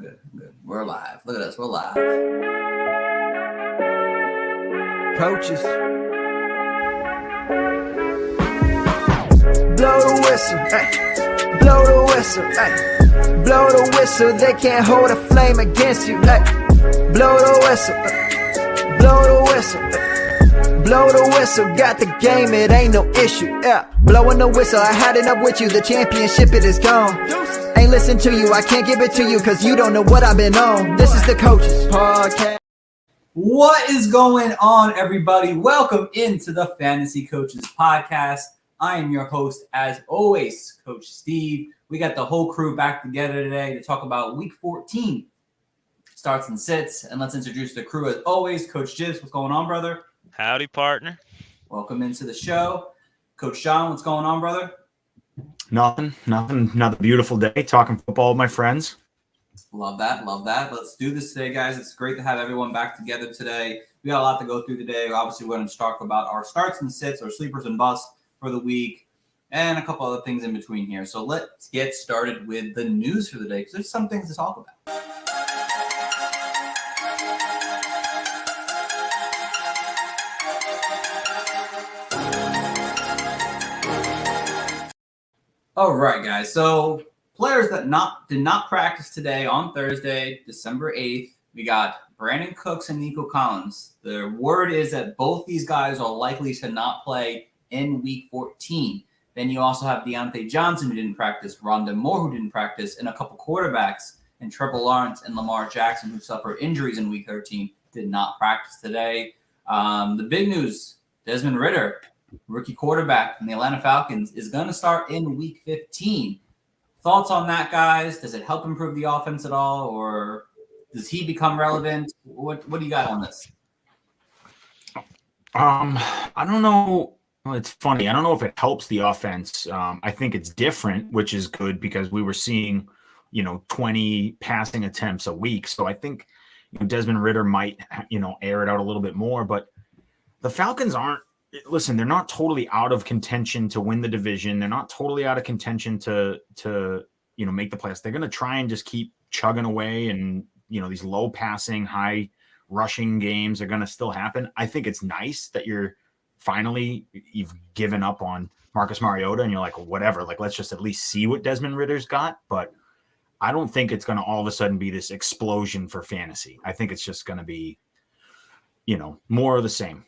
good. I'm good. We're live. Look at us. We're live. Coaches. Blow the whistle, ay. Blow the whistle, ay. Blow the whistle, they can't hold a flame against you, ay. Blow the whistle, blow the whistle, ay. Blow the whistle, got the game, it ain't no issue, yeah. Blowing the whistle, I had enough with you, the championship, it is gone. Ain't listen to you, I can't give it to you, cause you don't know what I've been on. This is the Coaches Podcast. What is going on, everybody? Welcome into the Fantasy Coaches Podcast. I am your host, as always, Coach Steve. We got the whole crew back together today to talk about Week 14 starts and sits. And let's introduce the crew as always. Coach Jibs, what's going on, brother? Howdy, partner. Welcome into the show. Coach Sean, what's going on, brother? Nothing. Another beautiful day talking football with my friends. Love that. Let's do this today, guys. It's great to have everyone back together today. We got a lot to go through today. Obviously, we're going to talk about our starts and sits, our sleepers and busts for the week, and a couple other things in between here. So let's get started with the news for the day, because there's some things to talk about. All right, guys. So players that did not practice today on Thursday, December 8th, we got Brandon Cooks and Nico Collins. The word is that both these guys are likely to not play in Week 14. Then you also have Deontay Johnson, who didn't practice, Rondé Moore, who didn't practice, and a couple quarterbacks, and Trevor Lawrence and Lamar Jackson, who suffered injuries in Week 13, did not practice today. The big news, Desmond Ridder, rookie quarterback from the Atlanta Falcons, is going to start in Week 15. Thoughts on that, guys? Does it help improve the offense at all, or does he become relevant? What do you got on this? I don't know. Well, it's funny. I don't know if it helps the offense. I think it's different, which is good because we were seeing, 20 passing attempts a week. So I think Desmond Ridder might, air it out a little bit more. But the Falcons aren't. Listen, they're not totally out of contention to win the division. They're not totally out of contention to make the playoffs. They're going to try and just keep chugging away, and these low passing, high rushing games are going to still happen. I think it's nice that you've given up on Marcus Mariota and you're like, whatever, let's just at least see what Desmond Ridder's got. But I don't think it's going to all of a sudden be this explosion for fantasy. I think it's just going to be, more of the same.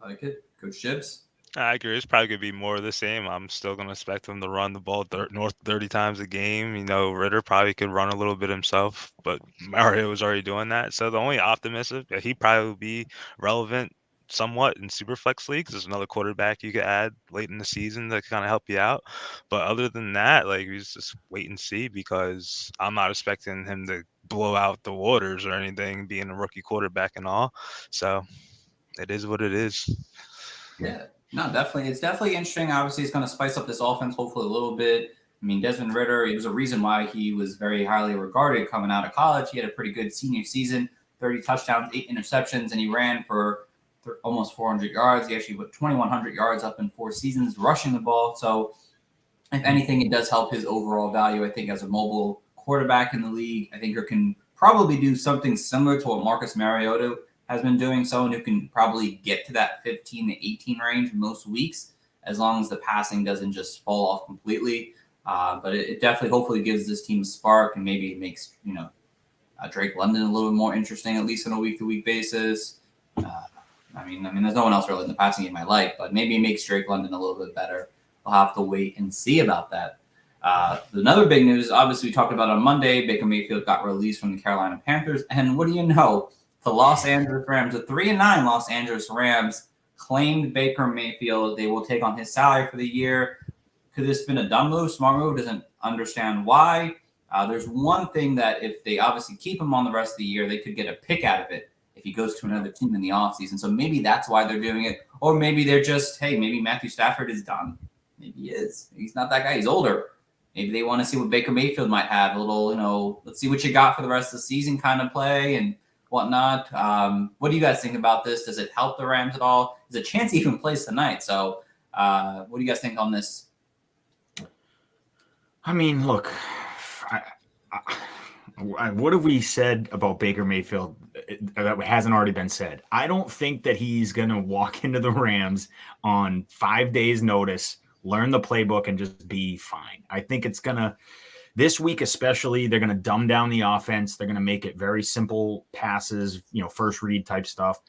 I like it. Coach Jibs? I agree. It's probably going to be more of the same. I'm still going to expect him to run the ball north 30 times a game. Ridder probably could run a little bit himself, but Mario was already doing that. So the only optimism that he probably will be relevant somewhat in Superflex leagues. There's another quarterback you could add late in the season to kind of help you out. But other than that, we just wait and see, because I'm not expecting him to blow out the waters or anything, being a rookie quarterback and all. So it is what it is. Yeah, no, definitely. It's definitely interesting. Obviously, it's going to spice up this offense hopefully a little bit. I mean, Desmond Ridder, it was a reason why he was very highly regarded coming out of college. He had a pretty good senior season, 30 touchdowns, 8 interceptions, and he ran for almost 400 yards. He actually put 2,100 yards up in 4 seasons rushing the ball. So if anything, it does help his overall value, I think, as a mobile quarterback in the league. I think he can probably do something similar to what Marcus Mariota has been doing, someone who can probably get to that 15 to 18 range most weeks, as long as the passing doesn't just fall off completely. But it definitely, hopefully, gives this team a spark, and maybe it makes Drake London a little bit more interesting, at least on a week-to-week basis. I mean, there's no one else really in the passing game I like, but maybe it makes Drake London a little bit better. We'll have to wait and see about that. Another big news, obviously, we talked about on Monday, Baker Mayfield got released from the Carolina Panthers, and what do you know? The Los Angeles Rams, the 3-9 Los Angeles Rams, claimed Baker Mayfield. They will take on his salary for the year. Could this have been a dumb move? Smart move? Doesn't understand why. There's one thing that if they obviously keep him on the rest of the year, they could get a pick out of it if he goes to another team in the offseason. So maybe that's why they're doing it. Or maybe they're just, hey, maybe Matthew Stafford is done. Maybe he is. He's not that guy. He's older. Maybe they want to see what Baker Mayfield might have. A little, let's see what you got for the rest of the season kind of play and whatnot. What do you guys think about this? Does it help the Rams at all? There's a chance he even plays tonight. So what do you guys think on this? I mean, look, What have we said about Baker Mayfield that hasn't already been said? I don't think that he's going to walk into the Rams on 5 days' notice, learn the playbook, and just be fine. I think it's going to, this week especially, they're going to dumb down the offense. They're going to make it very simple passes, first read type stuff.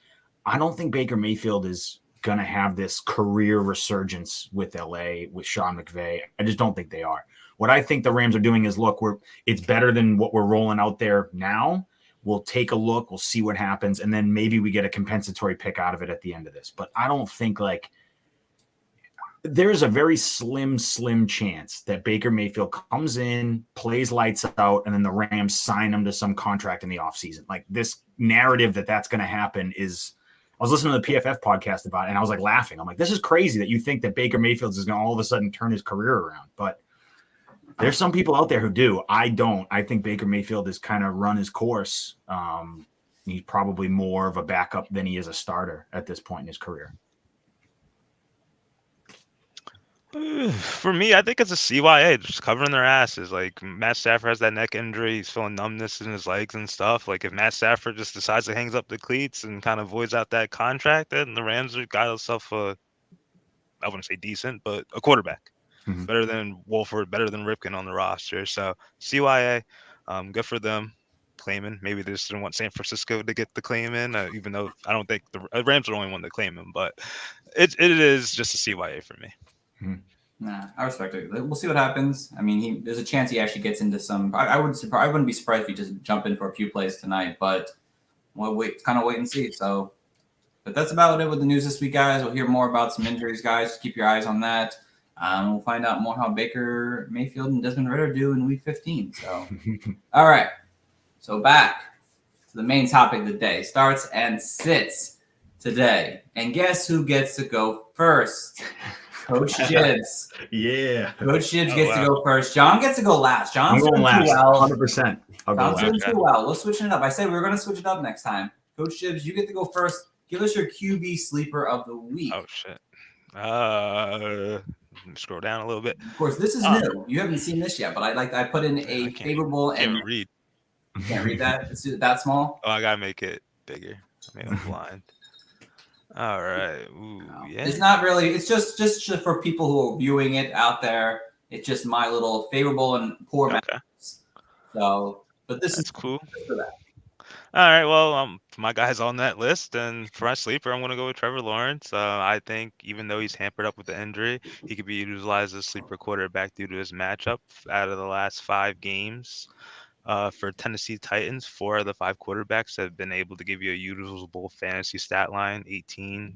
I don't think Baker Mayfield is going to have this career resurgence with LA, with Sean McVay. I just don't think they are. What I think the Rams are doing is, look, it's better than what we're rolling out there now. We'll take a look. We'll see what happens. And then maybe we get a compensatory pick out of it at the end of this. But I don't think there's a very slim chance that Baker Mayfield comes in, plays lights out, and then the Rams sign him to some contract in the offseason. Like, this narrative that's going to happen is, I was listening to the PFF podcast about it, and I was laughing. I'm like, this is crazy that you think that Baker Mayfield is going to all of a sudden turn his career around. But there's some people out there who do. I don't. I think Baker Mayfield has kind of run his course. He's probably more of a backup than he is a starter at this point in his career. For me, I think it's a CYA, just covering their asses. Like, Matt Stafford has that neck injury. He's feeling numbness in his legs and stuff. Like, if Matt Stafford just decides to hangs up the cleats and kind of voids out that contract, then the Rams have got themselves I wouldn't say decent, but a quarterback. Mm-hmm. Better than Wolford, better than Ripken on the roster. So CYA, good for them claiming. Maybe they just didn't want San Francisco to get the claim in, even though I don't think the Rams are the only one to claim him. But it is just a CYA for me. Mm-hmm. Nah, I respect it. We'll see what happens. I mean, there's a chance he actually gets into some. I wouldn't be surprised if he just jump in for a few plays tonight. But we'll wait and see. So, but that's about it with the news this week, guys. We'll hear more about some injuries, guys. Just keep your eyes on that. We'll find out more how Baker Mayfield and Desmond Ridder do in Week 15. So, all right. So back to the main topic of the day. Starts and sits today. And guess who gets to go first? Coach Gibbs. Yeah. Coach Gibbs gets to go first. John gets to go last. John's going last. Well. 100%. John's doing too well. We'll switch it up. I said we were going to switch it up next time. Coach Gibbs, you get to go first. Give us your QB sleeper of the week. Oh, shit. Scroll down a little bit. Of course, this is new. You haven't seen this yet, but I put in a favorable and can't read. You can't read that? It's that small? Oh, I gotta make it bigger. I mean, I'm blind. All right. Ooh, yeah. It's not really. It's just for people who are viewing it out there. It's just my little favorable and poor matchups. So, but that's cool. For that. All right. Well, my guy's on that list, and for my sleeper, I'm going to go with Trevor Lawrence. I think even though he's hampered up with the injury, he could be utilized as sleeper quarterback due to his matchup. Out of the last 5 games for Tennessee Titans, 4 of the 5 quarterbacks have been able to give you a usable fantasy stat line, 18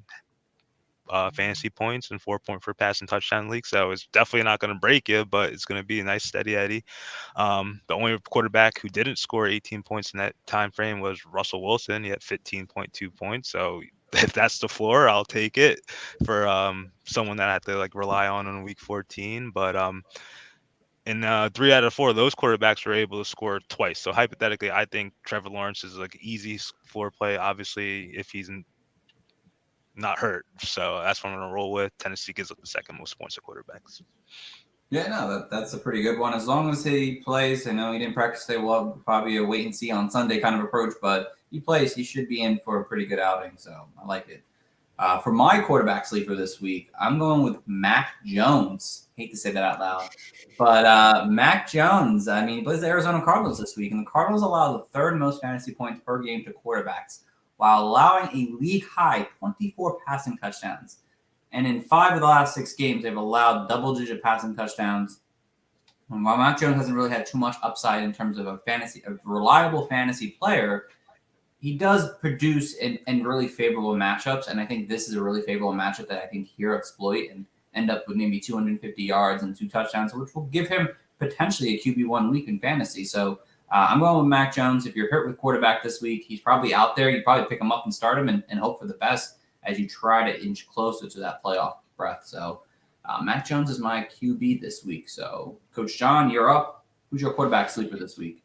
fantasy points and 4 point for passing touchdown league. So it's definitely not going to break you, but it's going to be a nice steady Eddie. The only quarterback who didn't score 18 points in that time frame was Russell Wilson. He had 15.2 points. So if that's the floor, I'll take it for someone that I have to rely on week 14. But in 3 out of 4 of those quarterbacks were able to score twice. So hypothetically, I think Trevor Lawrence is easy floor play. Obviously, if he's not hurt. So that's what I'm going to roll with. Tennessee gives up the second most points of quarterbacks. Yeah, no, that's a pretty good one. As long as he plays, I know he didn't practice today. Well, probably a wait and see on Sunday kind of approach, but he plays, he should be in for a pretty good outing. So I like it. For my quarterback sleeper this week, I'm going with Mac Jones. Hate to say that out loud, but Mac Jones, I mean, he plays the Arizona Cardinals this week, and the Cardinals allow the 3rd most fantasy points per game to quarterbacks, while allowing a league-high 24 passing touchdowns. And in 5 of the last 6 games, they've allowed double-digit passing touchdowns. And while Mac Jones hasn't really had too much upside in terms of a reliable fantasy player, he does produce in really favorable matchups. And I think this is a really favorable matchup that I think he'll exploit and end up with maybe 250 yards and 2 touchdowns, which will give him potentially a QB1 week in fantasy. So I'm going with Mac Jones. If you're hurt with quarterback this week, he's probably out there. You probably pick him up and start him and hope for the best as you try to inch closer to that playoff breath. So Mac Jones is my QB this week. So Coach John, you're up. Who's your quarterback sleeper this week?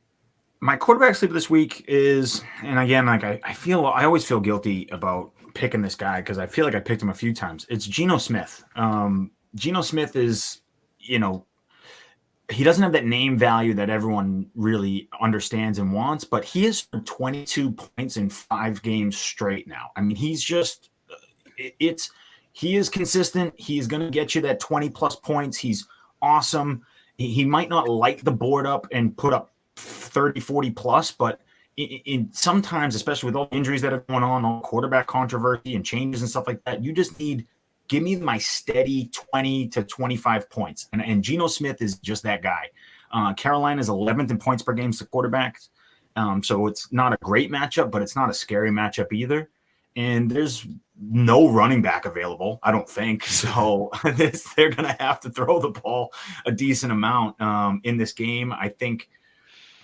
My quarterback sleeper this week is, and again, I always feel guilty about picking this guy because I feel like I picked him a few times. It's Geno Smith. Geno Smith is, he doesn't have that name value that everyone really understands and wants, but he has 22 points in 5 games straight now. I mean, he's just he is consistent. He's going to get you that 20 plus points. He's awesome. He might not light the board up and put up 30, 40 plus, but in sometimes, especially with all the injuries that are going on, all quarterback controversy and changes and stuff like that, you just need, give me my steady 20 to 25 points. And Geno Smith is just that guy. Carolina is 11th in points per game to quarterbacks. So it's not a great matchup, but it's not a scary matchup either. And there's no running back available, I don't think. So they're going to have to throw the ball a decent amount in this game. I think,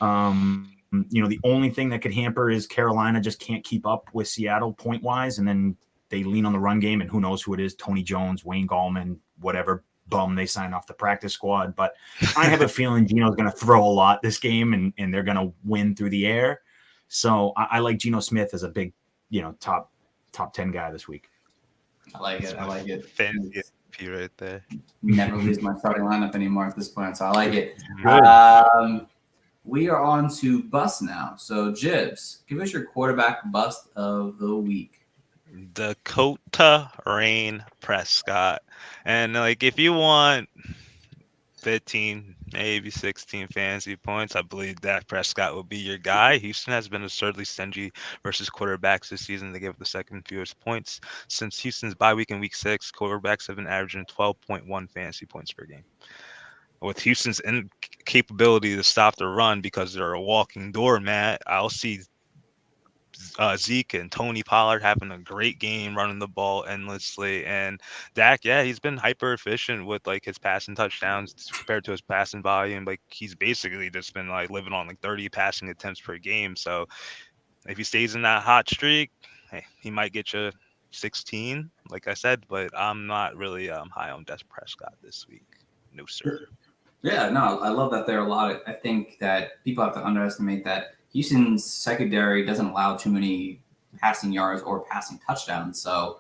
the only thing that could hamper is Carolina just can't keep up with Seattle point-wise, and then they lean on the run game, and who knows who it is, Tony Jones, Wayne Gallman, whatever bum they sign off the practice squad. But I have a feeling Geno's going to throw a lot this game, and they're going to win through the air. So I like Geno Smith as a big, top 10 guy this week. I like it. Fancy right there. Never lose my starting lineup anymore at this point, so I like it. Good. We are on to bust now. So, Jibs, give us your quarterback bust of the week. Dakota Rain Prescott. And if you want 15, maybe 16 fantasy points, I believe Dak Prescott will be your guy. Houston has been absurdly stingy versus quarterbacks this season. They give the second fewest points. Since Houston's bye week in week 6, quarterbacks have been averaging 12.1 fantasy points per game. With Houston's incapability to stop the run because they're a walking doormat, I'll see Zeke and Tony Pollard having a great game running the ball endlessly. And Dak, he's been hyper efficient with his passing touchdowns compared to his passing volume. He's basically just been living on 30 passing attempts per game. So if he stays in that hot streak, hey, he might get you 16, like I said, but I'm not really high on Dak Prescott this week. No, sir. Yeah, no, I love that there are a lot of, I think that people have to underestimate that Houston's secondary doesn't allow too many passing yards or passing touchdowns. So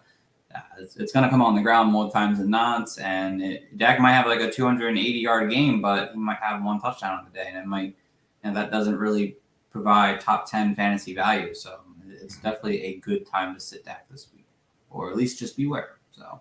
it's going to come on the ground more times than not. And Dak might have a 280-yard game, but he might have 1 touchdown on the day. And that doesn't really provide top 10 fantasy value. So it's definitely a good time to sit Dak this week, or at least just beware. So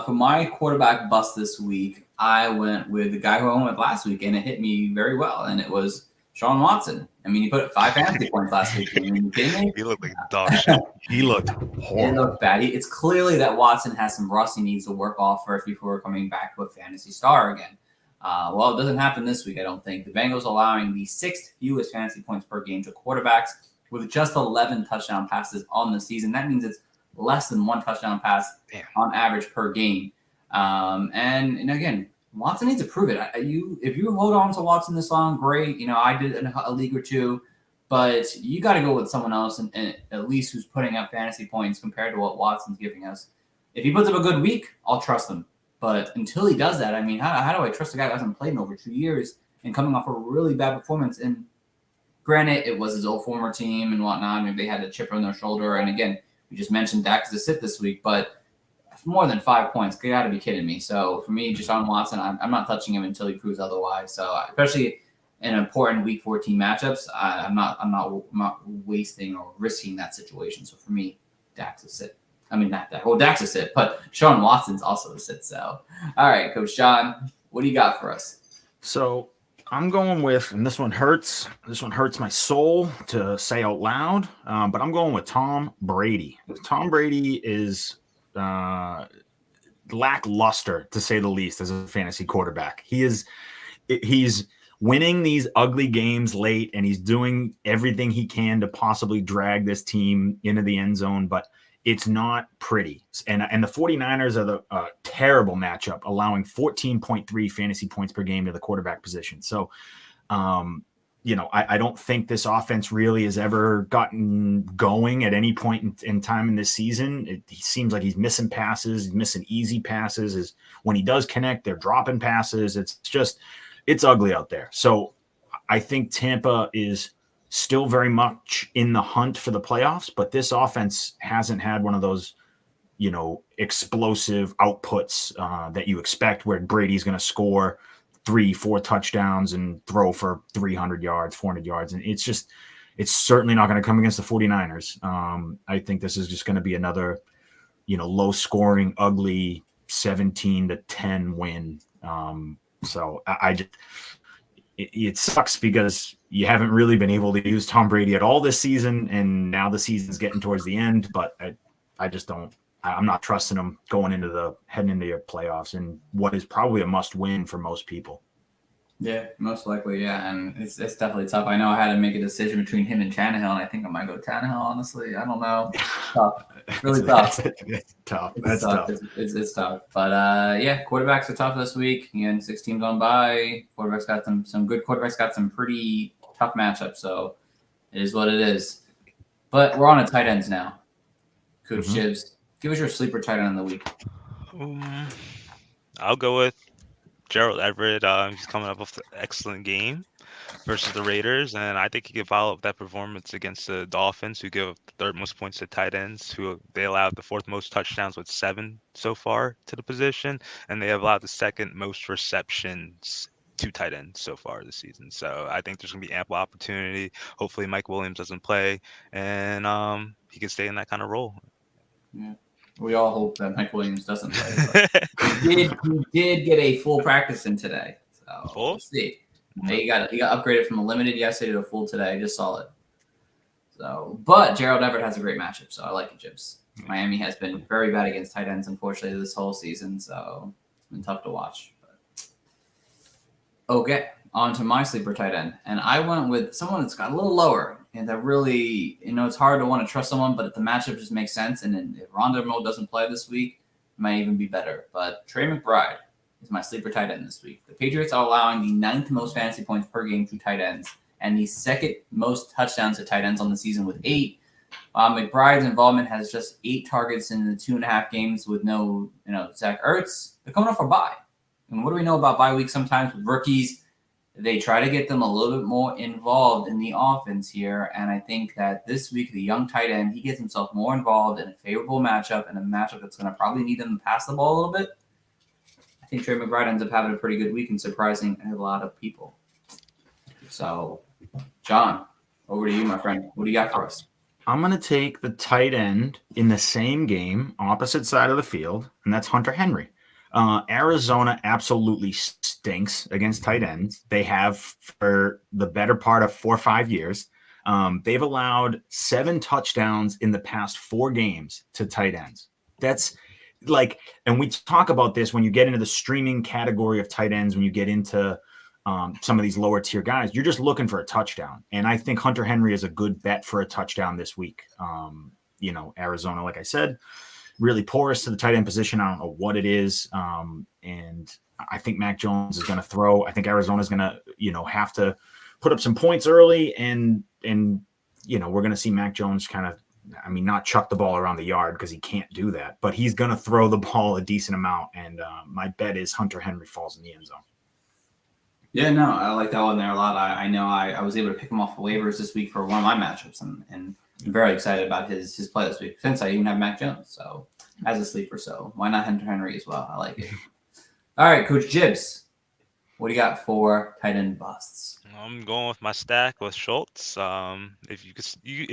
for my quarterback bust this week, I went with the guy who I went with last week, and it hit me very well, and it was Sean Watson. I mean, he put up 5 fantasy points last week. I mean, you kidding me? He looked like dog shit. He looked He horrible. looked bad. It's clearly that Watson has some rust he needs to work off first before coming back to a fantasy star again. Well, it doesn't happen this week, I don't think. The Bengals allowing the 6th fewest fantasy points per game to quarterbacks with just 11 touchdown passes on the season. That means it's less than 1 touchdown pass on average per game. And again, Watson needs to prove it. If you hold on to Watson this long, great. I did in a league or 2, but you got to go with someone else and at least who's putting up fantasy points compared to what Watson's giving us. If he puts up a good week, I'll trust him. But until he does that, I mean, how do I trust a guy who hasn't played in over 2 years and coming off a really bad performance? And granted, it was his old former team and whatnot. Maybe they had a chip on their shoulder. And again, we just mentioned Dak as a sit this week, but more than 5 points, you got to be kidding me. So for me, Deshaun Watson, I'm not touching him until he proves otherwise. So especially in important Week 14 matchups, I'm not wasting or risking that situation. So for me, Dak's a sit. I mean, not Dak. Well, Dak's a sit, but Deshaun Watson's also a sit. So all right, Coach Sean, what do you got for us? So I'm going with, and this one hurts my soul to say out loud, but I'm going with Tom Brady. Tom Brady is lackluster, to say the least, as a fantasy quarterback. He's winning these ugly games late, and he's doing everything he can to possibly drag this team into the end zone, but it's not pretty. And the 49ers are the terrible matchup, allowing 14.3 fantasy points per game to the quarterback position. So I don't think this offense really has ever gotten going at any point in time in this season. He seems like he's missing passes, he's missing easy passes. When he does connect, they're dropping passes. It's ugly out there. So I think Tampa is still very much in the hunt for the playoffs, but this offense hasn't had one of those, explosive outputs that you expect, where Brady's going to score 3-4 touchdowns and throw for 300 yards, 400 yards. And it's certainly not going to come against the 49ers. I think this is just going to be another, low scoring, ugly 17-10 win. So it sucks because you haven't really been able to use Tom Brady at all this season, and now the season's getting towards the end. But I'm not trusting him heading into your playoffs and what is probably a must win for most people. Yeah, most likely, yeah, and it's definitely tough. I know I had to make a decision between him and Tannehill, and I think I might go Tannehill. Honestly, I don't know. Tough, really tough. It's tough. It's tough. It's tough. But yeah, quarterbacks are tough this week. Again, 6 teams on bye. Quarterbacks got some good quarterbacks. Got some pretty tough matchups. So it is what it is. But we're on to tight ends now. Coach Gibbs, give us your sleeper tight end of the week. I'll go with Gerald Everett. He's coming up with an excellent game versus the Raiders, and I think he could follow up that performance against the Dolphins, who give the third most points to tight ends, who they allowed the fourth most touchdowns with 7 so far to the position, and they have allowed the second most receptions to tight ends so far this season. So I think there's going to be ample opportunity. Hopefully Mike Williams doesn't play, and he can stay in that kind of role. Yeah. We all hope that Mike Williams doesn't play. He did get a full practice in today. So we'll see. He got upgraded from a limited yesterday to a full today. I just saw it. So, but Gerald Everett has a great matchup, so I like it, Jibs. Miami has been very bad against tight ends, unfortunately, this whole season. So it's been tough to watch. But. Okay, on to my sleeper tight end, and I went with someone that's got a little lower. And that really, it's hard to want to trust someone, but if the matchup just makes sense, and then if Rondo doesn't play this week, it might even be better. But Trey McBride is my sleeper tight end this week. The Patriots are allowing the 9th most fantasy points per game to tight ends, and the 2nd most touchdowns to tight ends on the season with 8. McBride's involvement has just 8 targets in the 2.5 games with no, Zach Ertz. They're coming off a bye. And what do we know about bye week sometimes with rookies? They try to get them a little bit more involved in the offense here. And I think that this week, the young tight end, he gets himself more involved in a favorable matchup and a matchup that's going to probably need him to pass the ball a little bit. I think Trey McBride ends up having a pretty good week and surprising a lot of people. So, John, over to you, my friend. What do you got for us? I'm going to take the tight end in the same game, opposite side of the field, and that's Hunter Henry. Arizona absolutely stinks against tight ends. They have for the better part of 4 or 5 years. They've allowed 7 touchdowns in the past 4 games to tight ends. That's and we talk about this when you get into the streaming category of tight ends, when you get into some of these lower tier guys, you're just looking for a touchdown. And I think Hunter Henry is a good bet for a touchdown this week. Arizona, like I said, really porous to the tight end position. I don't know what it is. And I think Mac Jones is going to throw. I think Arizona's going to, have to put up some points early. And we're going to see Mac Jones not chuck the ball around the yard because he can't do that. But he's going to throw the ball a decent amount. And my bet is Hunter Henry falls in the end zone. Yeah, no, I like that one there a lot. I know I was able to pick him off the waivers this week for one of my matchups. And I'm very excited about his play this week since I even have Mac Jones. So as a sleeper, so why not Hunter Henry as well? I like it. All right, Coach Gibbs, what do you got for tight end busts? I'm going with my stack with Schultz. If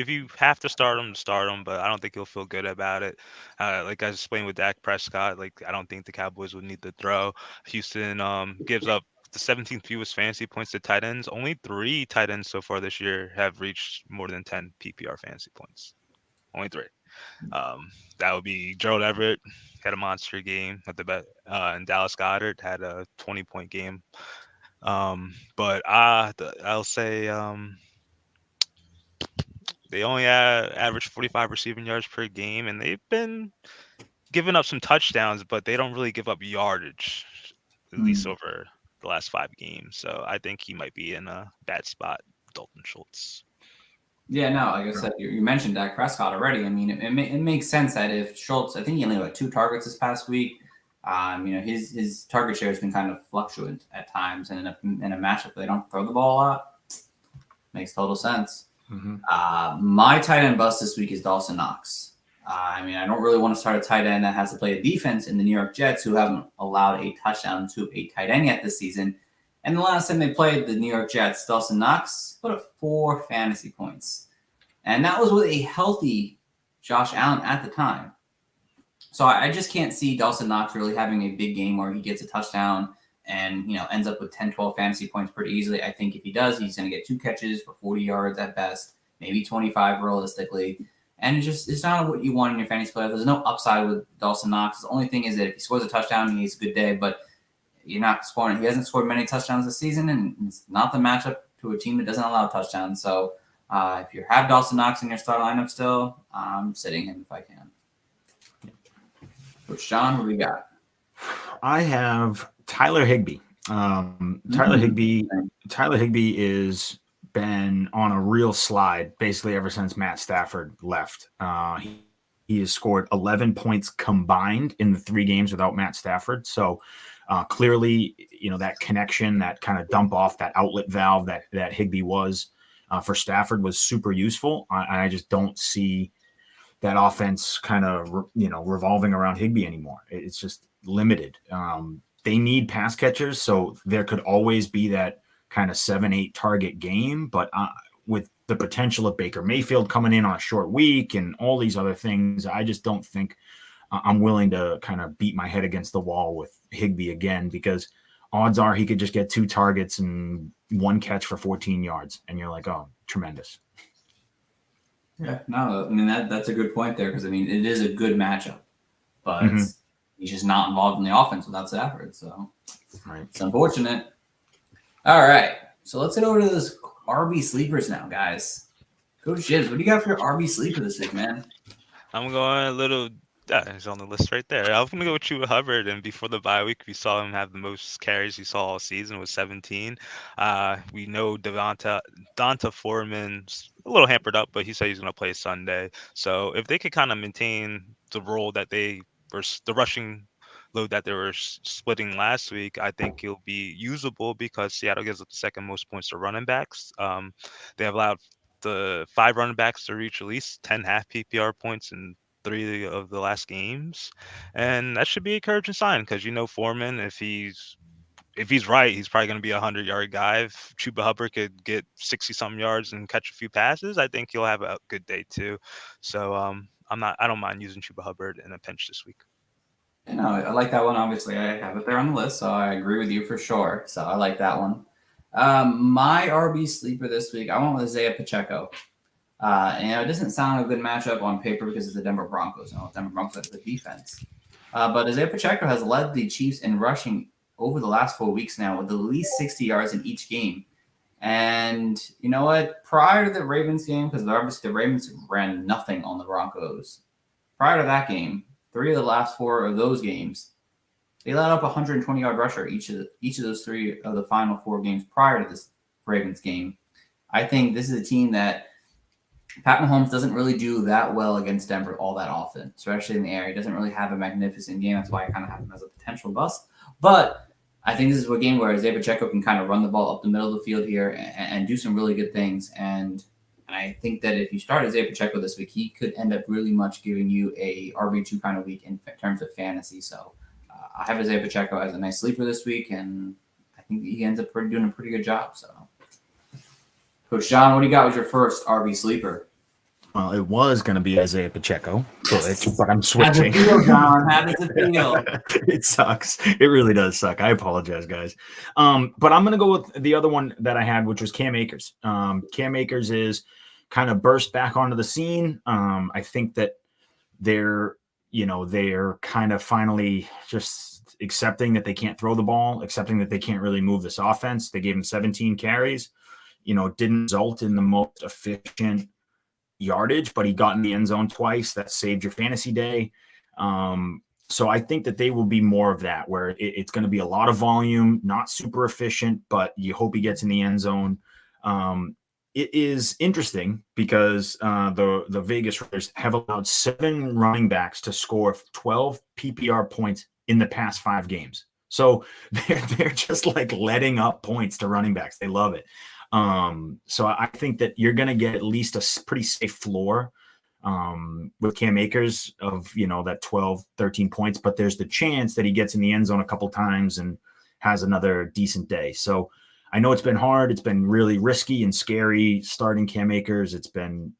you have to start him, but I don't think he'll feel good about it. Like I was explained with Dak Prescott, I don't think the Cowboys would need to throw. Houston gives up the 17th fewest fantasy points to tight ends. Only 3 tight ends so far this year have reached more than 10 PPR fantasy points. Only 3. That would be Gerald Everett, had a monster game at the bet, and Dallas Goedert had a 20-point game. But I'll say they only average 45 receiving yards per game, and they've been giving up some touchdowns, but they don't really give up yardage, at least over the last 5 games. So I think he might be in a bad spot, Dalton Schultz. Yeah, no, like I said, you mentioned Dak Prescott already. I mean, it makes sense that if Schultz, I think he only had 2 targets this past week. His target share has been kind of fluctuant at times, and in a matchup they don't throw the ball a lot, makes total sense. My tight end bust this week is Dawson Knox. I don't really want to start a tight end that has to play a defense in the New York Jets, who haven't allowed a touchdown to a tight end yet this season. And the last time they played the New York Jets, Dawson Knox put up 4 fantasy points. And that was with a healthy Josh Allen at the time. So I just can't see Dawson Knox really having a big game where he gets a touchdown and ends up with 10, 12 fantasy points pretty easily. I think if he does, he's going to get 2 catches for 40 yards at best, maybe 25 realistically. And it's not what you want in your fantasy player. There's no upside with Dawson Knox. The only thing is that if he scores a touchdown, he has a good day, but you're not scoring. He hasn't scored many touchdowns this season, and it's not the matchup to a team that doesn't allow touchdowns. So if you have Dawson Knox in your start lineup still, I'm sitting him if I can. Coach John, what do we got? I have Tyler Higbee. Tyler Higbee is been on a real slide basically ever since Matt Stafford left. He has scored 11 points combined in the 3 games without Matt Stafford. So clearly, that connection, that kind of dump off, that outlet valve that Higbee was for Stafford was super useful. I just don't see that offense kind of, revolving around Higbee anymore. It's just limited. They need pass catchers, so there could always be that kind of 7-8 target game. But with the potential of Baker Mayfield coming in on a short week and all these other things, I just don't think I'm willing to kind of beat my head against the wall with Higbee again, because odds are he could just get 2 targets and 1 catch for 14 yards. And you're like, oh, tremendous. Yeah, no, I mean, that's a good point there because, it is a good matchup, but he's just not involved in the offense without Stafford. So It's unfortunate. All right, so let's get over to this RB sleepers now, guys. Coach Jibs, what do you got for your RB sleeper this week, man? I'm going a little. He's on the list right there. I'm going to go with Chuba Hubbard. And before the bye week, we saw him have the most carries he saw all season with 17. We know Donta Foreman's a little hampered up, but he said he's going to play Sunday. So if they could kind of maintain the role that the rushing load that they were splitting last week, I think he'll be usable because Seattle gives up the second most points to running backs. They have allowed the 5 running backs to reach at least 10 half PPR points in 3 of the last games, and that should be a encouraging sign because Foreman, if he's right, he's probably going to be a 100-yard guy. If Chuba Hubbard could get 60-something yards and catch a few passes, I think he'll have a good day too. So I don't mind using Chuba Hubbard in a pinch this week. I like that one. Obviously, I have it there on the list, so I agree with you for sure. So I like that one. My RB sleeper this week, I went with Isaiah Pacheco. It doesn't sound a good matchup on paper because it's the Denver Broncos. Denver Broncos have the defense. But Isaiah Pacheco has led the Chiefs in rushing over the last 4 weeks now with at least 60 yards in each game. And you know what? Prior to the Ravens game, because obviously the Ravens ran nothing on the Broncos. Prior to that game, 3 of the last 4 of those games, they let up a 120-yard rusher each of those 3 of the final 4 games prior to this Ravens game. I think this is a team that Pat Mahomes doesn't really do that well against Denver all that often, especially in the air. He doesn't really have a magnificent game. That's why I kind of have him as a potential bust. But I think this is a game where Isaiah Pacheco can kind of run the ball up the middle of the field here and do some really good things. And I think that if you start Isaiah Pacheco this week, he could end up really much giving you a RB2 kind of week in terms of fantasy. So I have Isaiah Pacheco as a nice sleeper this week, and I think he ends up doing a pretty good job. So, Coach John, what do you got with your first RB sleeper? Well, it was going to be Isaiah Pacheco, but I'm switching. How does it feel, John? How does it feel? It sucks. It really does suck. I apologize, guys. But I'm going to go with the other one that I had, which was Cam Akers. Cam Akers is kind of burst back onto the scene. I think that they're kind of finally just accepting that they can't throw the ball, accepting that they can't really move this offense. They gave him 17 carries. Didn't result in the most efficient yardage, but he got in the end zone twice. That saved your fantasy day. So I think that they will be more of that, where it's going to be a lot of volume, not super efficient, but you hope he gets in the end zone. It is interesting because the Vegas Raiders have allowed 7 running backs to score 12 PPR points in the past 5 games. So they're just like letting up points to running backs. They love it. So I think that you're going to get at least a pretty safe floor with Cam Akers of, that 12, 13 points, but there's the chance that he gets in the end zone a couple times and has another decent day. So I know it's been hard. It's been really risky and scary starting Cam Akers. It's been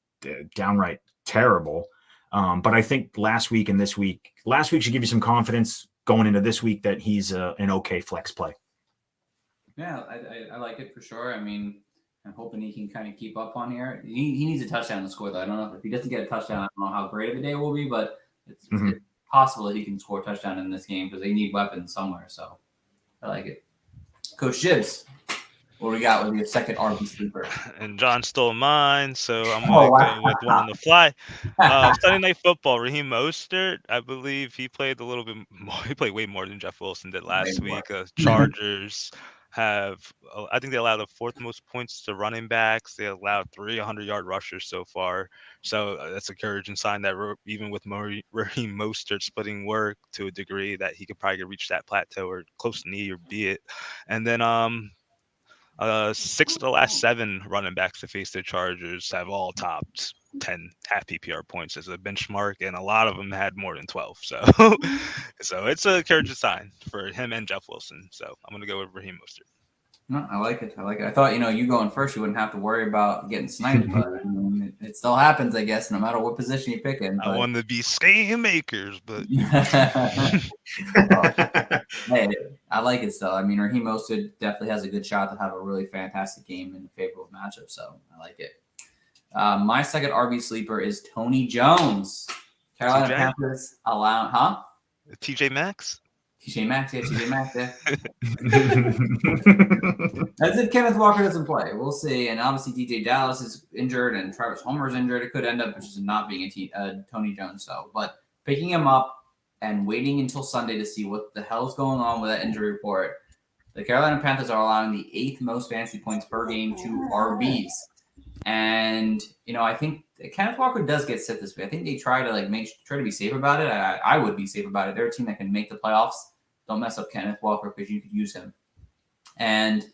downright terrible. But I think last week and this week, last week should give you some confidence going into this week that he's an okay flex play. Yeah, I like it for sure. I mean, I'm hoping he can kind of keep up on here. He needs a touchdown to score, though. I don't know if he doesn't get a touchdown. I don't know how great of a day it will be, but it's possible that he can score a touchdown in this game because they need weapons somewhere. So I like it. Coach Gibbs, what do we got with your second RB sleeper? And John stole mine, so I'm going to go with one on the fly. Sunday Night Football, Raheem Mostert, I believe he played a little bit more. He played way more than Jeff Wilson did last week. Chargers have, I think they allowed the fourth most points to running backs. They allowed 300-yard rushers so far. So that's a encouraging sign that even with Raheem Mostert splitting work to a degree that he could probably reach that plateau or close to knee or be it. And then 6 of the last 7 running backs to face the Chargers have all topped 10 half PPR points as a benchmark, and a lot of them had more than 12. So, so it's a encouraging sign for him and Jeff Wilson. So I'm going to go with Raheem Mostert. No, I like it. I thought, you going first, you wouldn't have to worry about getting sniped, but I mean, it still happens, I guess, no matter what position you pick in. But... I want to be scam makers, but hey, I like it still. I mean, Raheem Mostert definitely has a good shot to have a really fantastic game in a favorable matchup, so I like it. My second RB sleeper is Tony Jones. Carolina Panthers allow, TJ Maxx? TJ Maxx, yeah, TJ Maxx, yeah. As if Kenneth Walker doesn't play. We'll see. And obviously, DJ Dallas is injured and Travis Homer is injured. It could end up just not being a Tony Jones, though. But picking him up and waiting until Sunday to see what the hell's going on with that injury report. The Carolina Panthers are allowing the 8th most fantasy points per game to RBs. And, I think Kenneth Walker does get sit this week. I think they try to try to be safe about it. I would be safe about it. They're a team that can make the playoffs. Don't mess up Kenneth Walker because you could use him. And,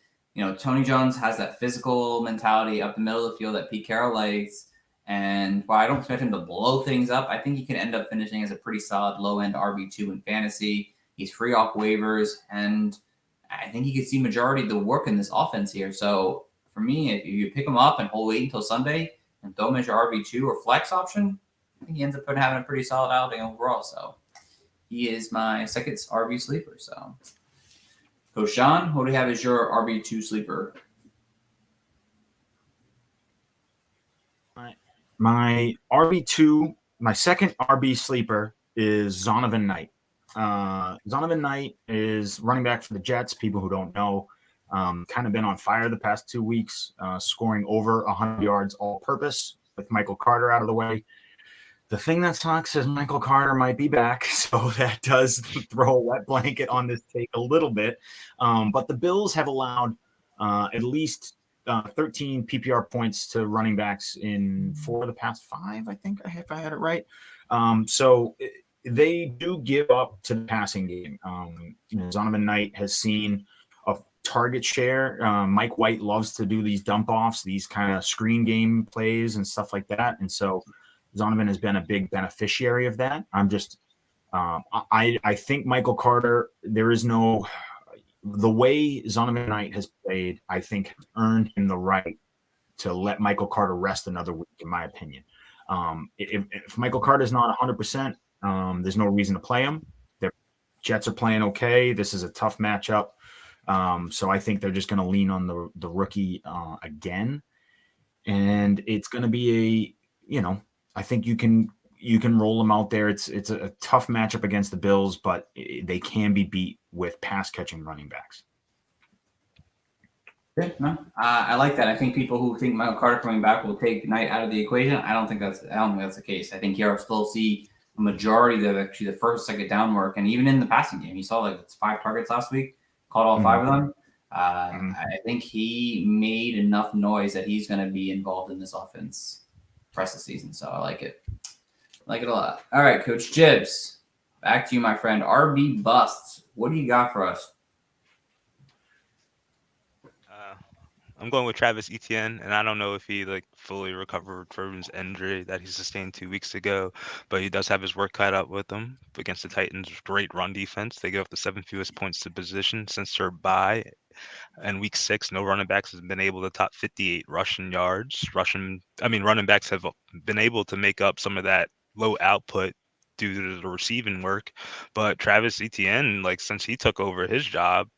Tony Jones has that physical mentality up the middle of the field that Pete Carroll likes. And while I don't expect him to blow things up, I think he can end up finishing as a pretty solid low-end RB2 in fantasy. He's free off waivers, and I think he could see majority of the work in this offense here. So, for me, if you pick him up and wait until Sunday and throw him as your RB2 or flex option, I think he ends up having a pretty solid outing overall. So he is my second RB sleeper. So, Coach Sean, what do you have as your RB2 sleeper? My RB2, my second RB sleeper is Zonovan Knight. Zonovan Knight is running back for the Jets. People who don't know. Kind of been on fire the past 2 weeks, scoring over 100 yards all purpose with Michael Carter out of the way. The thing that sucks is Michael Carter might be back, so that does throw a wet blanket on this take a little bit. But the Bills have allowed at least 13 PPR points to running backs in 4 of the past 5, I think, if I had it right. So they do give up to the passing game. Zonovan Knight has seen a target share. Mike White loves to do these dump offs, these kind of screen game plays and stuff like that. And so Zonovan has been a big beneficiary of that. I think Michael Carter, the way Zonovan Knight has played, I think earned him the right to let Michael Carter rest another week, in my opinion. If Michael Carter is not 100%, there's no reason to play him. The Jets are playing okay. This is a tough matchup. So I think they're just going to lean on the rookie again. And it's going to be I think you can roll them out there. It's a tough matchup against the Bills, but they can be beat with pass catching running backs. Yeah, no, I like that. I think people who think Michael Carter coming back will take Knight out of the equation. I don't think that's the case. I think you'll still see a majority of actually the first, second down work, and even in the passing game, you saw it's 5 targets last week, caught all 5 of them. I think he made enough noise that he's going to be involved in this offense the rest of the season. So I like it. I like it a lot. All right, Coach Gibbs, back to you, my friend. RB busts. What do you got for us? I'm going with Travis Etienne, and I don't know if he like fully recovered from his injury that he sustained 2 weeks ago, but he does have his work cut out with him against the Titans. Great run defense. They give up the 7th fewest points to position since their bye. And week 6, no running backs has been able to top 58 rushing yards. Running backs have been able to make up some of that low output due to the receiving work. But Travis Etienne, like since he took over his job,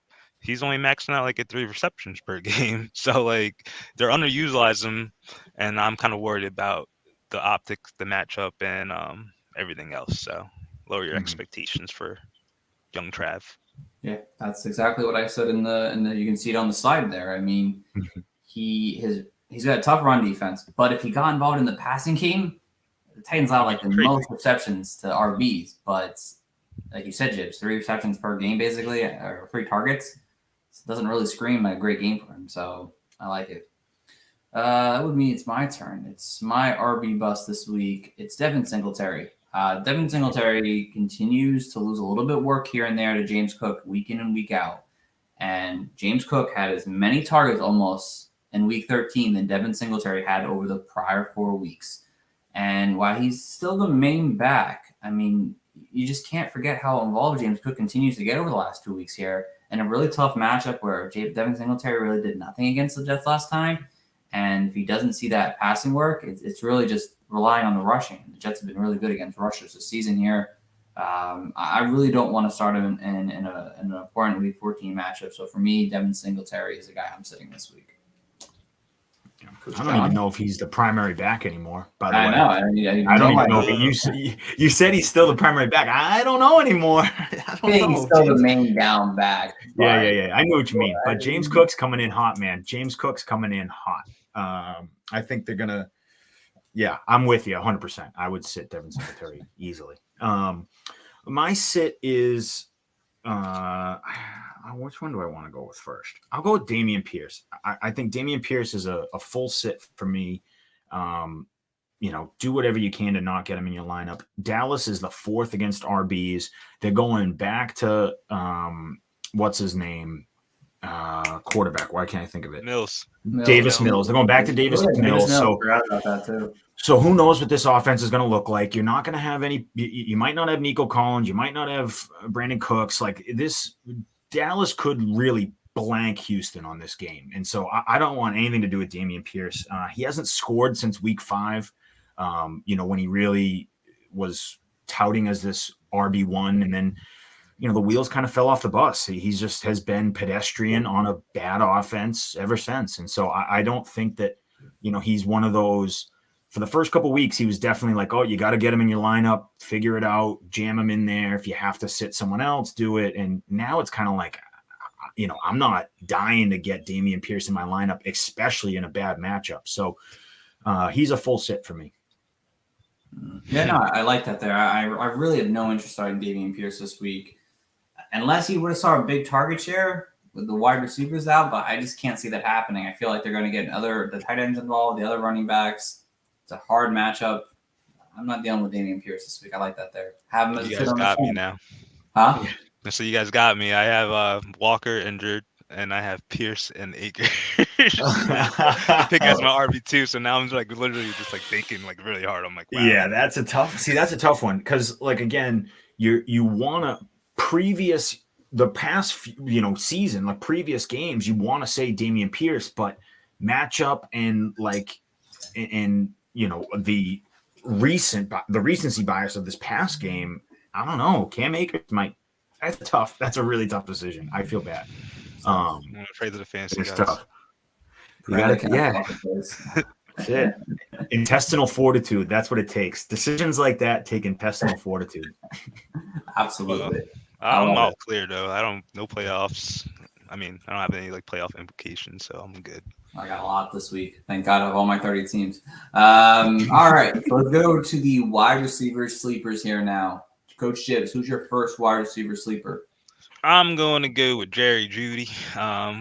he's only maxing out like at 3 receptions per game. So like they're underutilizing him, and I'm kind of worried about the optics, the matchup, and everything else. So lower your Mhm. expectations for young Trav. Yeah, that's exactly what I said in the you can see it on the slide there. I mean, Mhm. he's got a tough run defense, but if he got involved in the passing game, the Titans allow like the Crazy. most receptions to RBs, but like you said, Jibs, 3 receptions per game basically, or 3 targets. It doesn't really scream a great game for him, so I like it. That would mean it's my turn. It's my RB bust this week. It's Devin Singletary. Devin Singletary continues to lose a little bit work here and there to James Cook week in and week out. And James Cook had as many targets almost in week 13 than Devin Singletary had over the prior 4 weeks. And while he's still the main back, I mean, you just can't forget how involved James Cook continues to get over the last 2 weeks here. In a really tough matchup where Devin Singletary really did nothing against the Jets last time. And if he doesn't see that passing work, it's really just relying on the rushing. The Jets have been really good against rushers this season here. I really don't want to start him in an important Week 14 matchup. So for me, Devin Singletary is the guy I'm sitting this week. I don't even know if he's the primary back anymore. By the way, I know. I don't even know if you said he's still the primary back. I don't know anymore. I don't know. He's still the main down back. Yeah. I know what you mean. But James Cook's coming in hot, man. James Cook's coming in hot. I think they're gonna. Yeah, I'm with you 100%. I would sit Devin Singletary easily. My sit is. Which one do I want to go with first? I'll go with Dameon Pierce. I think Dameon Pierce is a full sit for me. Do whatever you can to not get him in your lineup. Dallas is the 4th against RBs. They're going back to what's his name? Quarterback. Why can't I think of it? Davis Mills. They're going back to Davis Mills. So who knows what this offense is going to look like? You're not going to have any. You might not have Nico Collins. You might not have Brandon Cooks. Like this, Dallas could really blank Houston on this game, and so I don't want anything to do with Dameon Pierce. He hasn't scored since week 5. When he really was touting as this RB1, and then the wheels kind of fell off the bus. He just has been pedestrian on a bad offense ever since, and so I don't think that he's one of those. For the first couple of weeks, he was definitely like, oh, you got to get him in your lineup, figure it out, jam him in there. If you have to sit someone else, do it. And now it's kind of like, I'm not dying to get Dameon Pierce in my lineup, especially in a bad matchup. So he's a full sit for me. Yeah, no, I like that there. I really have no interest starting Dameon Pierce this week. Unless he would have saw a big target share with the wide receivers out, but I just can't see that happening. I feel like they're going to get the tight ends involved, the other running backs. It's a hard matchup. I'm not dealing with Dameon Pierce this week. I like that there. Have him as you guys got me now. Huh? So you guys got me. I have Walker injured, and I have Pierce and Akers. I pick as my RB2, so now I'm like literally just like thinking like really hard. I'm like, wow. Yeah, that's a tough one because like again, you want to the past season, like previous games, you want to say Dameon Pierce, but matchup and the recency bias of this past game, I don't know. Cam Akers might. That's tough. That's a really tough decision. I feel bad. I'm gonna trade to the fantasy It's guys. tough. You gotta, yeah. That's it. Intestinal fortitude. That's what it takes. Decisions like that take intestinal fortitude. Absolutely. I'm all clear though. No playoffs. I don't have any like playoff implications, so I'm good. I got a lot this week. Thank God of all my 30 teams. All right. So let's go to the wide receiver sleepers here now. Coach Jibs, who's your first wide receiver sleeper? I'm going to go with Jerry Jeudy.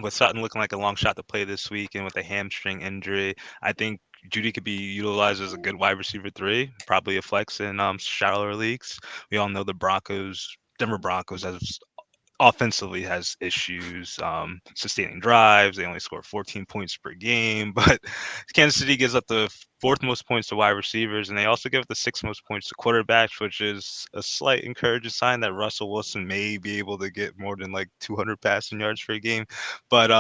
With Sutton looking like a long shot to play this week and with a hamstring injury, I think Jeudy could be utilized as a good wide receiver 3, probably a flex in shallower leagues. We all know the Denver Broncos, as offensively has issues sustaining drives. They only score 14 points per game, but Kansas City gives up the fourth most points to wide receivers, and they also give up the sixth most points to quarterbacks, which is a slight encouraging sign that Russell Wilson may be able to get more than like 200 passing yards per game. But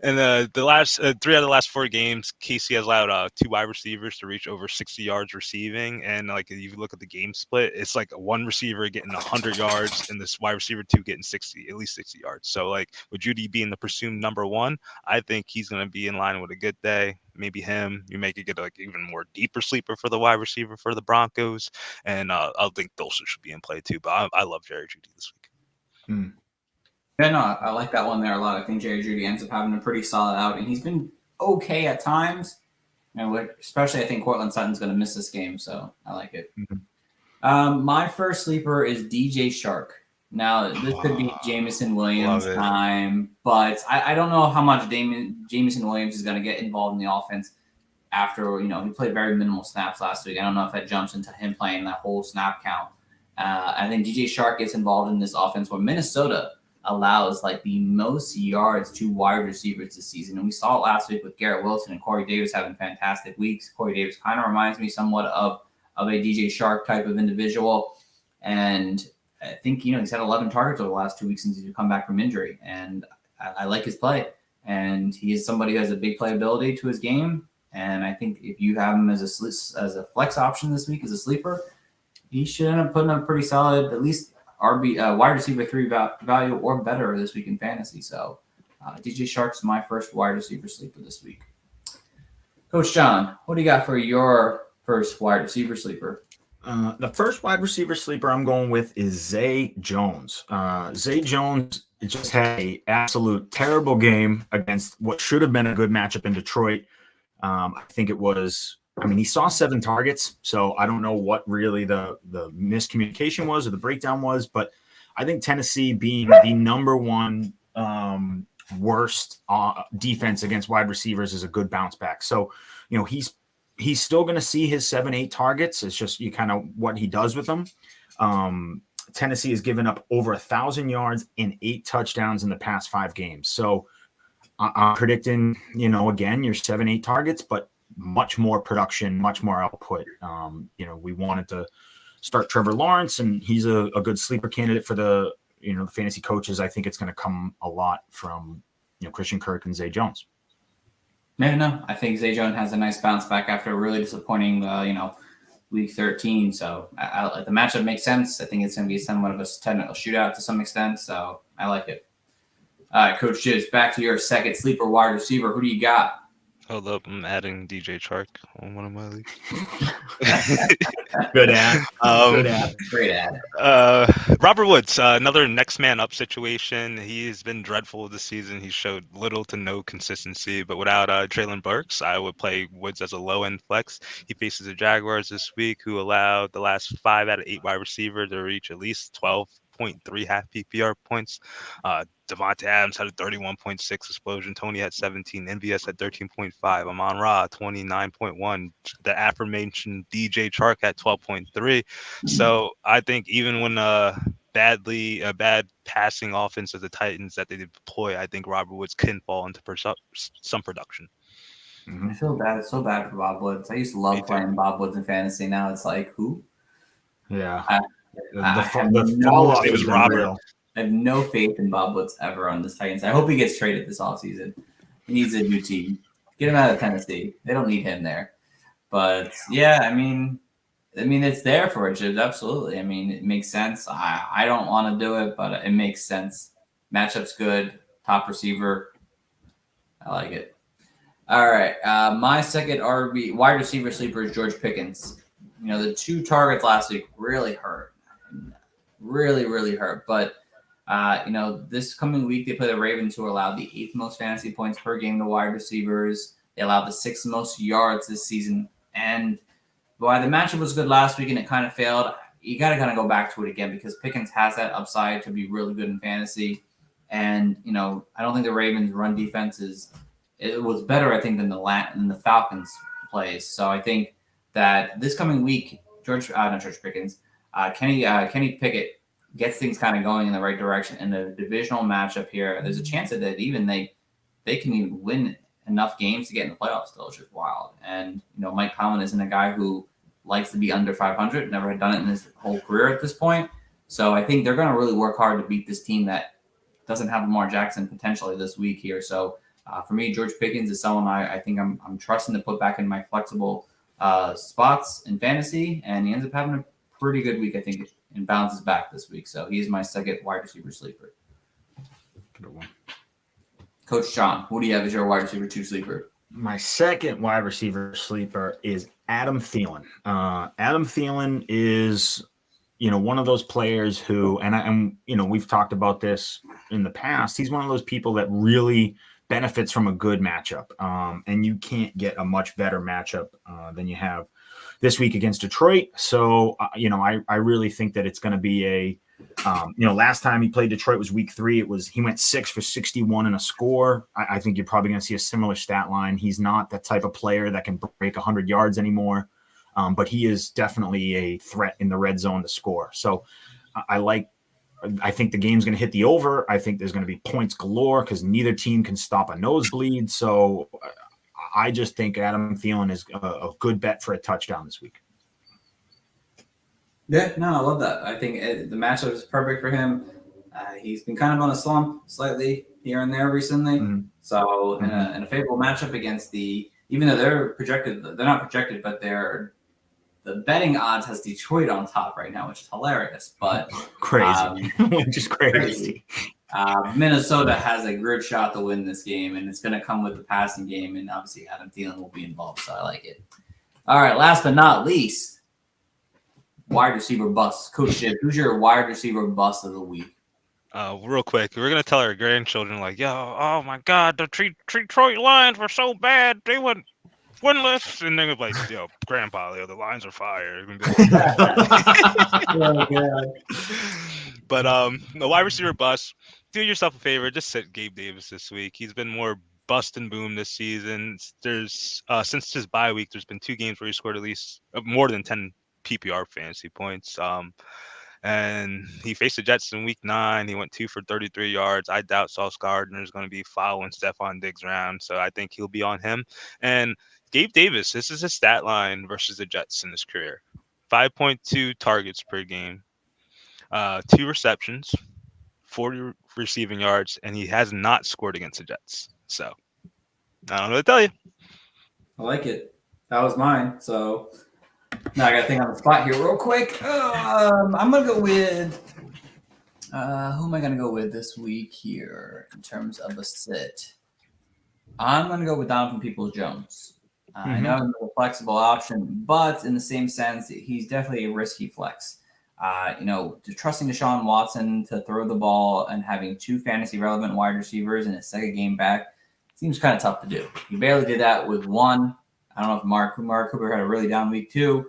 and the last 3 out of the last 4 games, KC has allowed 2 wide receivers to reach over 60 yards receiving. And like if you look at the game split, it's like one receiver getting 100 yards and this wide receiver 2 getting at least 60 yards. So like with Judy being the presumed number 1, I think he's going to be in line with a good day. Maybe him. You make it get like even more deeper sleeper for the wide receiver for the Broncos. And I think Dulcich should be in play too. But I love Jerry Judy this week. Yeah, no, I like that one there a lot. I think Jerry Judy ends up having a pretty solid outing. He's been okay at times, and especially I think Cortland Sutton's going to miss this game, so I like it. My first sleeper is DJ Shark. Now, this could be Jameson Williams time, but I don't know how much Jameson Williams is going to get involved in the offense after, he played very minimal snaps last week. I don't know if that jumps into him playing that whole snap count. I think DJ Shark gets involved in this offense where Minnesota allows like the most yards to wide receivers this season. And we saw it last week with Garrett Wilson and Corey Davis having fantastic weeks. Corey Davis kind of reminds me somewhat of a DJ Shark type of individual. And I think, he's had 11 targets over the last 2 weeks since he's come back from injury. And I like his play. And he is somebody who has a big playability to his game. And I think if you have him as a flex option this week as a sleeper, he should end up putting up pretty solid, at least wide receiver 3 value or better this week in fantasy. So DJ Shark's my first wide receiver sleeper this week. Coach John, what do you got for your first wide receiver sleeper? The first wide receiver sleeper I'm going with is Zay Jones. Zay Jones just had an absolute terrible game against what should have been a good matchup in Detroit. I think it was he saw 7 targets, so I don't know what really the miscommunication was or the breakdown was, but I think Tennessee being the number 1 worst defense against wide receivers is a good bounce back. So, he's still going to see his 7-8 targets. It's just kind of what he does with them. Tennessee has given up over 1,000 yards and 8 touchdowns in the past 5 games. So I'm predicting, again, your 7-8 targets, but much more production, much more output. We wanted to start Trevor Lawrence, and he's a good sleeper candidate for the fantasy coaches. I think it's going to come a lot from Christian Kirk and Zay Jones. No, I think Zay Jones has a nice bounce back after a really disappointing week 13. So the matchup makes sense. I think it's going to be somewhat of a technical shootout to some extent. So I like it. All right, Coach Jibs, back to your second sleeper wide receiver. Who do you got? Hold up, I'm adding DJ Chark on one of my leagues. Good ad. Good ad. Great ad. Robert Woods, another next man up situation. He's been dreadful this season. He showed little to no consistency, but without Traylon Burks, I would play Woods as a low end flex. He faces the Jaguars this week, who allowed the last 5 out of 8 wide receivers to reach at least 12.3 half PPR points. Devontae Adams had a 31.6 explosion. Tony had 17. MVS had 13.5. Amon-Ra 29.1. The aforementioned DJ Chark at 12.3. So I think even when a bad passing offense of the Titans that they deploy, I think Robert Woods can fall into some production. I feel bad. It's so bad for Bob Woods. I used to love playing Bob Woods in fantasy. Now it's like, who? Yeah. The follow-up was Robert. Real. I have no faith in Bob Woods ever on this Titans. I hope he gets traded this offseason. He needs a new team. Get him out of Tennessee. They don't need him there. But yeah, I mean, it's there for it, Jibs. Absolutely. It makes sense. I don't want to do it, but it makes sense. Matchup's good. Top receiver. I like it. All right. My second wide receiver sleeper is George Pickens. The 2 targets last week really hurt. Really, really hurt. But this coming week, they play the Ravens, who allowed the 8th most fantasy points per game to wide receivers. They allowed the 6th most yards this season. And while the matchup was good last week and it kind of failed, you got to kind of go back to it again because Pickens has that upside to be really good in fantasy. And, I don't think the Ravens' run defense it was better, I think, than the Falcons' plays. So I think that this coming week, Kenny Pickett gets things kind of going in the right direction. And the divisional matchup here, there's a chance that even they can even win enough games to get in the playoffs still, which is wild. And, Mike Tomlin isn't a guy who likes to be under 500, never had done it in his whole career at this point. So I think they're going to really work hard to beat this team that doesn't have Lamar Jackson potentially this week here. So for me, George Pickens is someone I think I'm trusting to put back in my flexible spots in fantasy, and he ends up having a pretty good week, I think, and bounces back this week. So he is my second wide receiver sleeper. Good one. Coach John, who do you have as your wide receiver 2 sleeper? My second wide receiver sleeper is Adam Thielen. Adam Thielen is, one of those players who, and we've talked about this in the past. He's one of those people that really benefits from a good matchup. And you can't get a much better matchup than you have this week against Detroit. So, I really think that it's going to be last time he played Detroit was week 3. He went 6 for 61 and a score. I think you're probably going to see a similar stat line. He's not that type of player that can break 100 yards anymore, but he is definitely a threat in the red zone to score. So I think the game's going to hit the over. I think there's going to be points galore because neither team can stop a nosebleed. So I just think Adam Thielen is a good bet for a touchdown this week. Yeah, no, I love that. I think the matchup is perfect for him. He's been kind of on a slump slightly here and there recently. Mm-hmm. So in a favorable matchup against even though they're not projected, but the betting odds has Detroit on top right now, which is hilarious. But crazy, which is crazy. Minnesota has a good shot to win this game, and it's going to come with the passing game, and obviously Adam Thielen will be involved, so I like it. All right, last but not least, wide receiver bust. Coach Shiv, who's your wide receiver bust of the week? Real quick, we're going to tell our grandchildren, oh my God, the Detroit Lions were so bad. They went winless. And they're like, Grandpa, the Lions are fire. Oh, God. But the wide receiver bust, do yourself a favor. Just sit Gabe Davis this week. He's been more bust and boom this season. There's since his bye week, there's been 2 games where he scored at least more than 10 PPR fantasy points. And he faced the Jets in week 9. He went 2 for 33 yards. I doubt Sauce Gardner is going to be following Stephon Diggs around, so I think he'll be on him. And Gabe Davis, this is his stat line versus the Jets in his career. 5.2 targets per game, 2 receptions, 40 receiving yards, and he has not scored against the Jets. So I don't know what to tell you. I like it. That was mine. So now I got to think on the spot here real quick. I'm going to go with who am I going to go with this week here in terms of a sit? I'm going to go with Donovan Peoples-Jones. I know he's a flexible option, but in the same sense, he's definitely a risky flex. Trusting Deshaun Watson to throw the ball and having 2 fantasy relevant wide receivers in his second game back seems kind of tough to do. He barely did that with 1. I don't know if Mark Cooper had a really down week 2.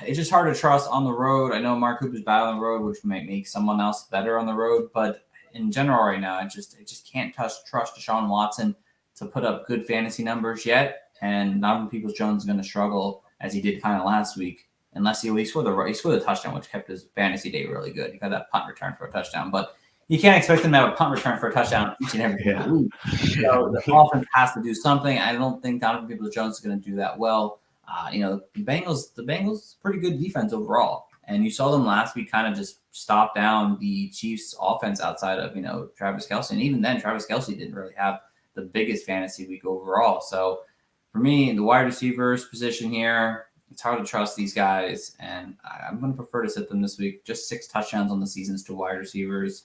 It's just hard to trust on the road. I know Mark Cooper's bad on the road, which might make someone else better on the road, but in general right now, I just can't trust Deshaun Watson to put up good fantasy numbers yet. And Donovan Peoples-Jones is going to struggle as he did kind of last week, unless he scored a touchdown, which kept his fantasy day really good. He got that punt return for a touchdown, but you can't expect him to have a punt return for a touchdown each and every week. So the offense has to do something. I don't think Donovan Peoples-Jones is going to do that well. The Bengals pretty good defense overall, and you saw them last week kind of just stop down the Chiefs' offense outside of Travis Kelce, and even then Travis Kelce didn't really have the biggest fantasy week overall. So for me, the wide receivers position here, it's hard to trust these guys, and I'm going to prefer to sit them this week. Just 6 touchdowns on the seasons to wide receivers.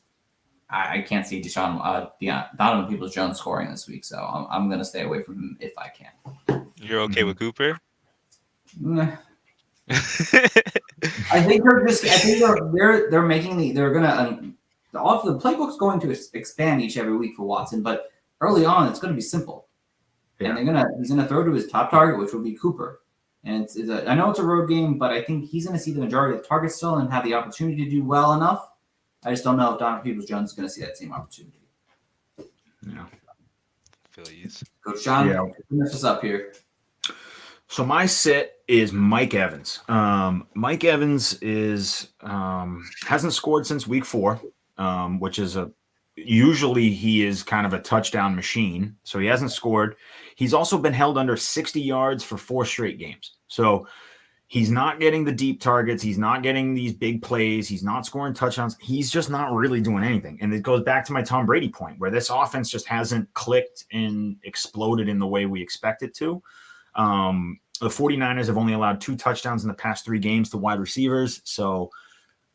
I can't see Donovan Peoples-Jones scoring this week, so I'm going to stay away from him if I can. You're okay with Cooper? I think they're making the playbook's going to expand every week for Watson, but early on it's going to be simple. Yeah. And he's gonna throw to his top target, which will be Cooper. And I know it's a road game, but I think he's gonna see the majority of the targets still and have the opportunity to do well enough. I just don't know if Donovan Peoples-Jones is gonna see that same opportunity. Yeah. Phillies. Coach John, finish us up here. So my sit is Mike Evans. Mike Evans is hasn't scored since week 4, which is usually he is kind of a touchdown machine. So he hasn't scored. He's also been held under 60 yards for 4 straight games. So he's not getting the deep targets. He's not getting these big plays. He's not scoring touchdowns. He's just not really doing anything. And it goes back to my Tom Brady point, where this offense just hasn't clicked and exploded in the way we expect it to. The 49ers have only allowed 2 touchdowns in the past 3 games to wide receivers. So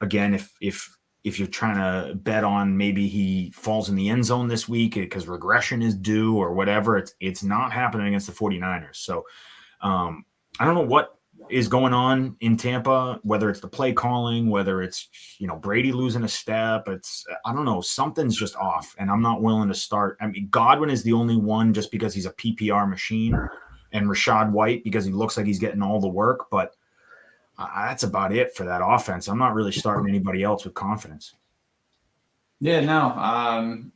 again, if you're trying to bet on maybe he falls in the end zone this week because regression is due or whatever, it's not happening against the 49ers. So I don't know what is going on in Tampa, whether it's the play calling, whether it's, Brady losing a step. I don't know, something's just off, and I'm not willing to start. I mean, Godwin is the only one just because he's a PPR machine, and Rachaad White because he looks like he's getting all the work, but that's about it for that offense. I'm not really starting anybody else with confidence. Yeah, no.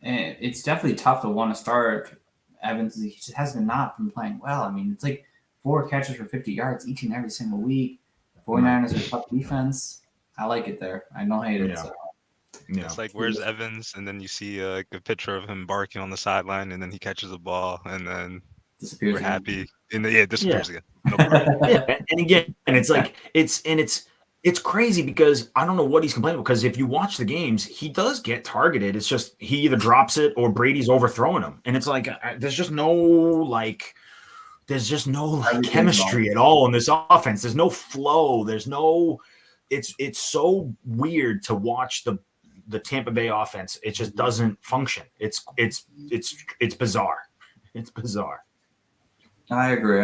And it's definitely tough to want to start Evans. He just hasn't not been playing well. I mean, it's like 4 catches for 50 yards each and every single week. The 49ers are a tough defense. I like it there. I don't hate it. Yeah. So. Yeah. It's like, where's Evans? And then you see a picture of him barking on the sideline, and then he catches a ball, and then Disappears we're again. happy. And it disappears again. No Yeah, and again, and it's like it's crazy because I don't know what he's complaining about, because if you watch the games, he does get targeted. It's just he either drops it or Brady's overthrowing him, and it's like there's just no chemistry at all in this offense. There's no flow. There's no. It's so weird to watch the Tampa Bay offense. It just doesn't function. It's bizarre. It's bizarre. I agree.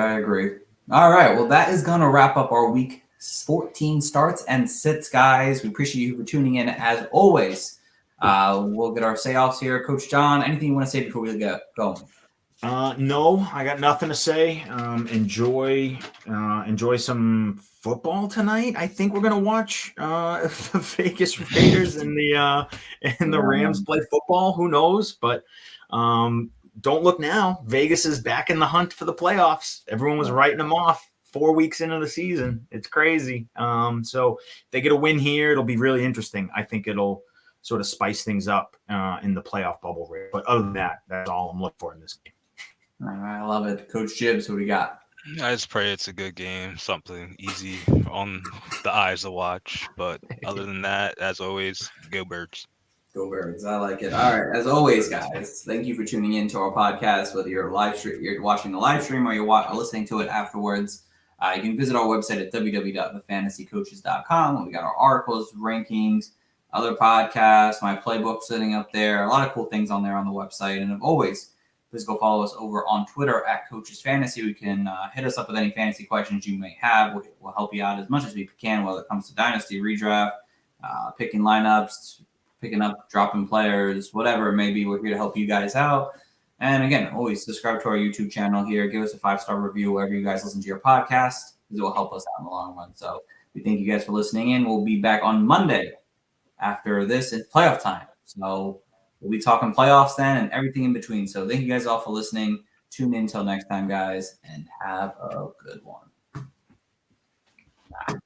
All right. Well, that is going to wrap up our week 14 starts and sits, guys. We appreciate you for tuning in as always. We'll get our say-offs here. Coach John, anything you want to say before we get going? No, I got nothing to say. Enjoy some football tonight. I think we're gonna watch the Vegas Raiders and the Rams play football. Who knows? But don't look now. Vegas is back in the hunt for the playoffs. Everyone was writing them off 4 weeks into the season. It's crazy. So if they get a win here, it'll be really interesting. I think it'll sort of spice things up in the playoff bubble rate. But other than that, that's all I'm looking for in this game. All right, I love it. Coach Gibbs, what do we got? I just pray it's a good game, something easy on the eyes to watch. But other than that, as always, go Birds. Go Birds. I like it. All right. As always, guys, thank you for tuning in to our podcast, whether you're watching the live stream or you're listening to it afterwards. You can visit our website at www.thefantasycoaches.com. We got our articles, rankings, other podcasts, my playbook sitting up there. A lot of cool things on there on the website. And as always, please go follow us over on Twitter at Coaches Fantasy. We can hit us up with any fantasy questions you may have. We'll help you out as much as we can, whether it comes to dynasty, redraft, picking lineups, picking up, dropping players, whatever it may be. We're here to help you guys out. And again, always subscribe to our YouTube channel here. Give us a 5-star review wherever you guys listen to your podcast, because it will help us out in the long run. So we thank you guys for listening in. We'll be back on Monday after this. It's playoff time. So we'll be talking playoffs then and everything in between. So thank you guys all for listening. Tune in until next time, guys, and have a good one. Bye.